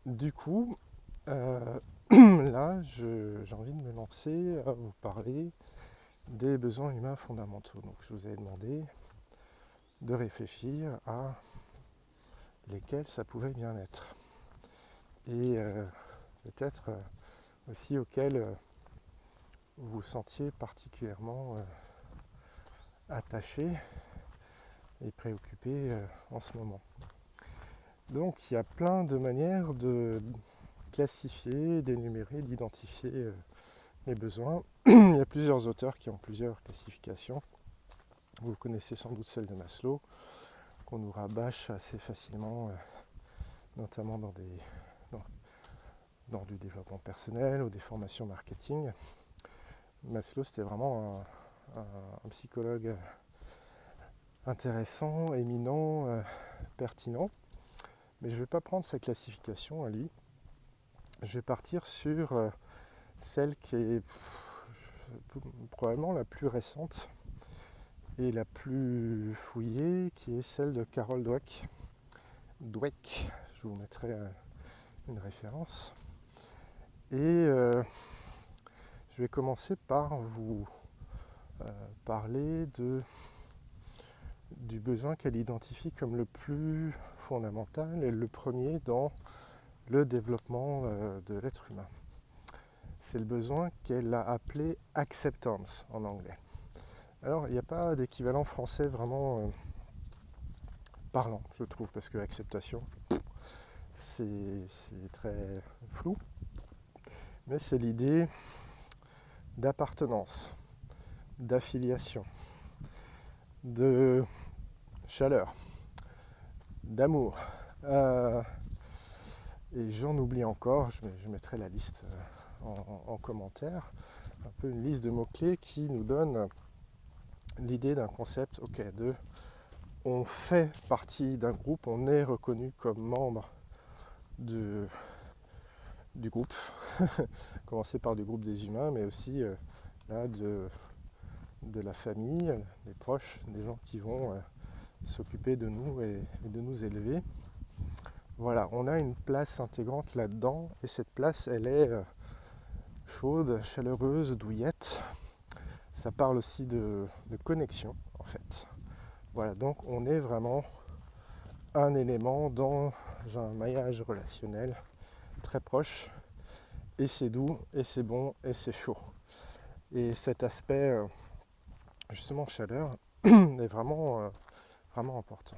Du coup, là, j'ai envie de me lancer à vous parler des besoins humains fondamentaux. Donc, je vous ai demandé de réfléchir à lesquels ça pouvait bien être. Et peut-être aussi auxquels vous vous sentiez particulièrement attaché et préoccupé en ce moment. Donc, il y a plein de manières de classifier, d'énumérer, d'identifier les besoins. Il y a plusieurs auteurs qui ont plusieurs classifications. Vous connaissez sans doute celle de Maslow, qu'on nous rabâche assez facilement, notamment dans du développement personnel ou des formations marketing. Maslow, c'était vraiment un psychologue intéressant, éminent, pertinent. Mais je ne vais pas prendre sa classification à lui. Je vais partir sur celle qui est probablement la plus récente et la plus fouillée, qui est celle de Carol Dweck. Dweck, je vous mettrai une référence. Et je vais commencer par vous parler du besoin qu'elle identifie comme le plus fondamental et le premier dans le développement de l'être humain. C'est le besoin qu'elle a appelé acceptance en anglais. Alors, il n'y a pas d'équivalent français vraiment parlant, je trouve, parce que acceptation, c'est très flou, mais c'est l'idée d'appartenance, d'affiliation, de chaleur, d'amour. Et j'en oublie encore, je mettrai la liste en commentaire, un peu une liste de mots-clés qui nous donne l'idée d'un concept, on fait partie d'un groupe, on est reconnu comme membre du groupe, commencer par du groupe des humains, mais aussi de la famille, des proches, des gens qui vont s'occuper de nous et de nous élever. Voilà, on a une place intégrante là-dedans, et cette place, elle est chaude, chaleureuse, douillette. Ça parle aussi de connexion, en fait. Voilà, donc on est vraiment un élément dans un maillage relationnel très proche, et c'est doux, et c'est bon, et c'est chaud. Et cet aspect, justement, chaleur, est vraiment important.